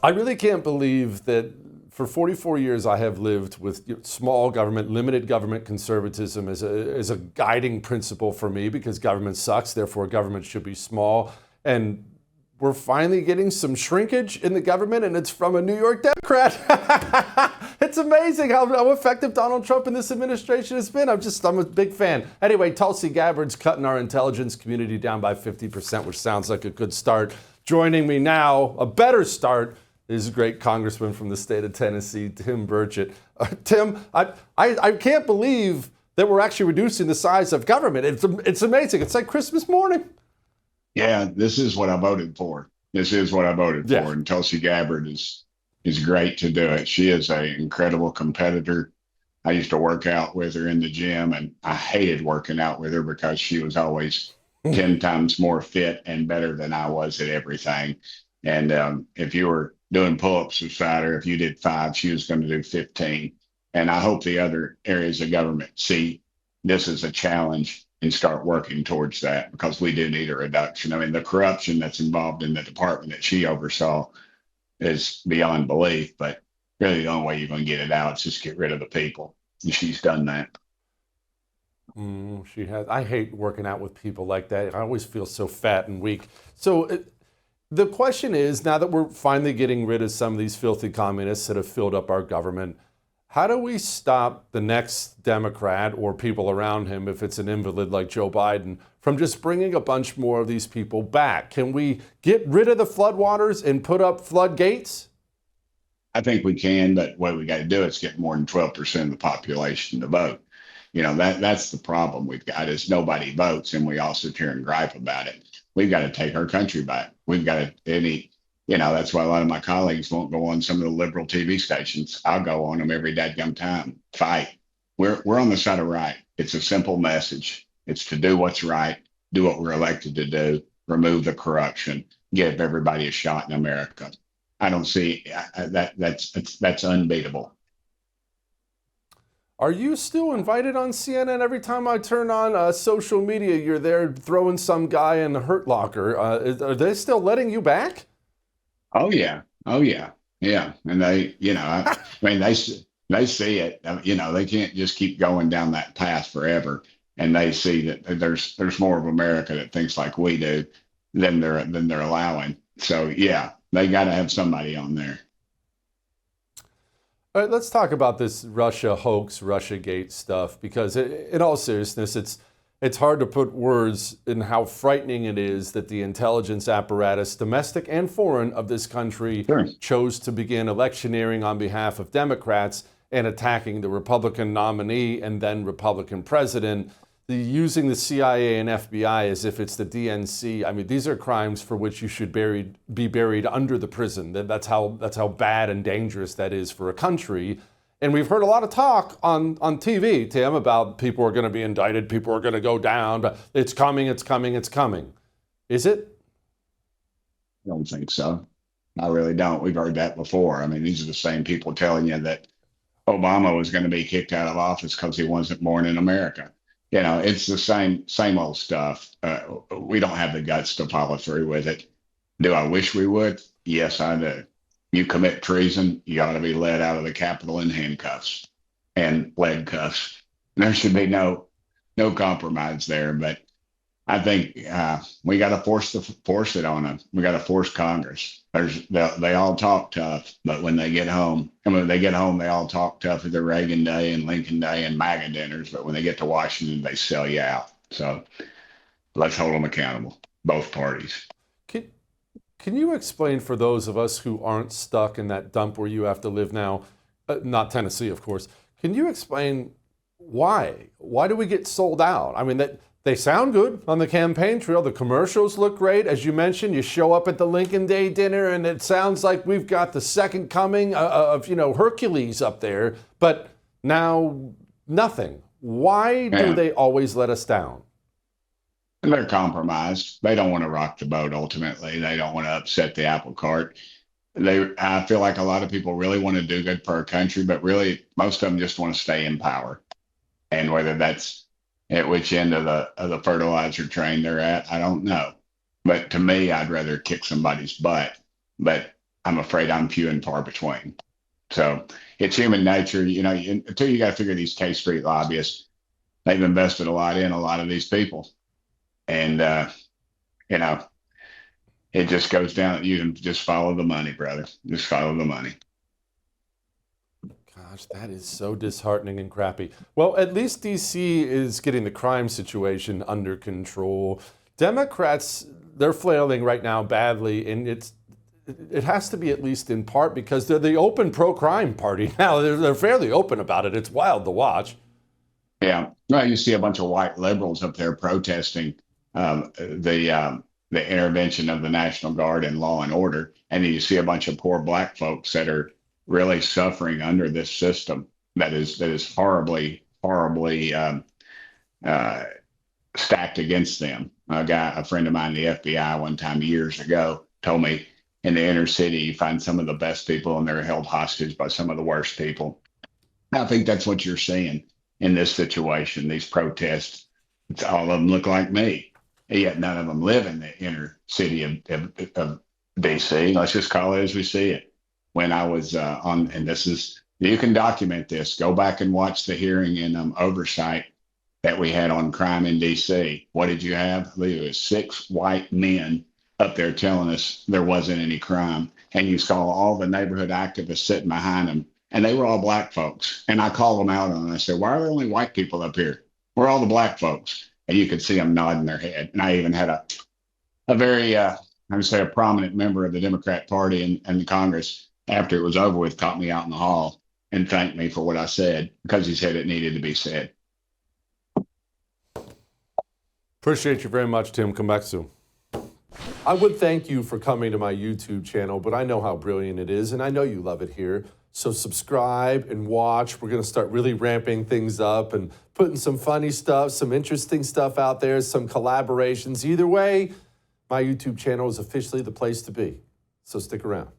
I really can't believe that for 44 years I have lived with small government, limited government conservatism as a guiding principle for me because government sucks, therefore government should be small. And we're finally getting some shrinkage in the government, and it's from a New York Democrat. It's amazing how effective Donald Trump and this administration has been. I'm a big fan. Anyway, Tulsi Gabbard's cutting our intelligence community down by 50%, which sounds like a good start. Joining me now, a better start, is a great congressman from the state of Tennessee, Tim Burchett. Tim, I can't believe that we're actually reducing the size of government. It's amazing. It's like Christmas morning. Yeah, this is what I voted for. This is what I voted for. And Tulsi Gabbard is great to do it. She is an incredible competitor. I used to work out with her in the gym, and I hated working out with her because she was always 10 times more fit and better than I was at everything. And if you were doing pull-ups beside her, if you did 5, she was going to do 15. And I hope the other areas of government see this as a challenge and start working towards that, because we do need a reduction. I mean, the corruption that's involved in the department that she oversaw is beyond belief, but really the only way you're going to get it out is just get rid of the people. And she's done that. She has. I hate working out with people like that. I always feel so fat and weak. So the question is, now that we're finally getting rid of some of these filthy communists that have filled up our government, how do we stop the next Democrat or people around him, if it's an invalid like Joe Biden, from just bringing a bunch more of these people back? Can we get rid of the floodwaters and put up floodgates? I think we can, but what we got to do is get more than 12% of the population to vote. You know, that's the problem we've got, is nobody votes, and we all sit here and gripe about it. We've got to take our country back. We've got to, that's why a lot of my colleagues won't go on some of the liberal TV stations. I'll go on them every dadgum time. Fight. We're on the side of right. It's a simple message. It's to do what's right, do what we're elected to do, remove the corruption, give everybody a shot in America. I don't see that's unbeatable. Are you still invited on CNN? Every time I turn on social media, you're there throwing some guy in the hurt locker. Are they still letting you back? Oh yeah, yeah. And they, I mean, they see it. They can't just keep going down that path forever. And they see that there's more of America that thinks like we do than they're allowing. So yeah, they got to have somebody on there. All right, let's talk about this Russia hoax, Russiagate stuff, because in all seriousness, it's hard to put words in how frightening it is that the intelligence apparatus, domestic and foreign, of this country chose to begin electioneering on behalf of Democrats and attacking the Republican nominee and then Republican president, using the CIA and FBI as if it's the DNC. I mean, these are crimes for which you should be buried under the prison. That's how bad and dangerous that is for a country. And we've heard a lot of talk on TV, Tim, about people are going to be indicted, people are going to go down, but it's coming, it's coming, it's coming. Is it? I don't think so. I really don't. We've heard that before. I mean, these are the same people telling you that Obama was going to be kicked out of office because he wasn't born in America. It's the same old stuff. We don't have the guts to follow through with it. Do I wish we would? Yes, I do. You commit treason, you ought to be led out of the Capitol in handcuffs and lead cuffs. There should be no compromise there. But I think we got to force it on them. We got to force Congress. They all talk tough, but when they get home, they all talk tough at the Reagan Day and Lincoln Day and MAGA dinners. But when they get to Washington, they sell you out. So let's hold them accountable, both parties. Can you explain for those of us who aren't stuck in that dump where you have to live now, not Tennessee, of course, can you explain why? Why do we get sold out? I mean, they sound good on the campaign trail. The commercials look great. As you mentioned, you show up at the Lincoln Day dinner and it sounds like we've got the second coming of Hercules up there, but now nothing. Why do they always let us down? And they're compromised. They don't want to rock the boat. Ultimately, they don't want to upset the apple cart. I feel like a lot of people really want to do good for our country, but really most of them just want to stay in power. And whether that's at which end of the fertilizer train they're at, I don't know. But to me, I'd rather kick somebody's butt. But I'm afraid I'm few and far between. So it's human nature, until you got to figure these K Street lobbyists, they've invested a lot in a lot of these people. And, you know, it just goes down. You can just follow the money, brother. Just follow the money. Gosh, that is so disheartening and crappy. Well, at least DC is getting the crime situation under control. Democrats, they're flailing right now badly, and it has to be at least in part because they're the open pro-crime party now. They're fairly open about it. It's wild to watch. Yeah. Well, you see a bunch of white liberals up there protesting the intervention of the National Guard and law and order. And then you see a bunch of poor black folks that are really suffering under this system that is horribly stacked against them. A friend of mine in the FBI one time years ago told me in the inner city you find some of the best people and they're held hostage by some of the worst people. I think that's what you're seeing in this situation. These protests, all of them look like me, yet none of them live in the inner city of DC. Let's just call it as we see it. When I was and this is, you can document this, go back and watch the hearing in oversight that we had on crime in DC. What did you have? There was 6 white men up there telling us there wasn't any crime. And you saw all the neighborhood activists sitting behind them, and they were all black folks. And I called them out on it. I said, why are there only white people up here? Where are all the black folks? And you could see them nodding their head. And I even had a very, I would say, a prominent member of the Democrat Party and the Congress, after it was over with, caught me out in the hall and thanked me for what I said, because he said it needed to be said. Appreciate you very much, Tim. Come back soon. I would thank you for coming to my YouTube channel, but I know how brilliant it is, and I know you love it here. So subscribe and watch. We're going to start really ramping things up and putting some funny stuff, some interesting stuff out there, some collaborations. Either way, my YouTube channel is officially the place to be. So stick around.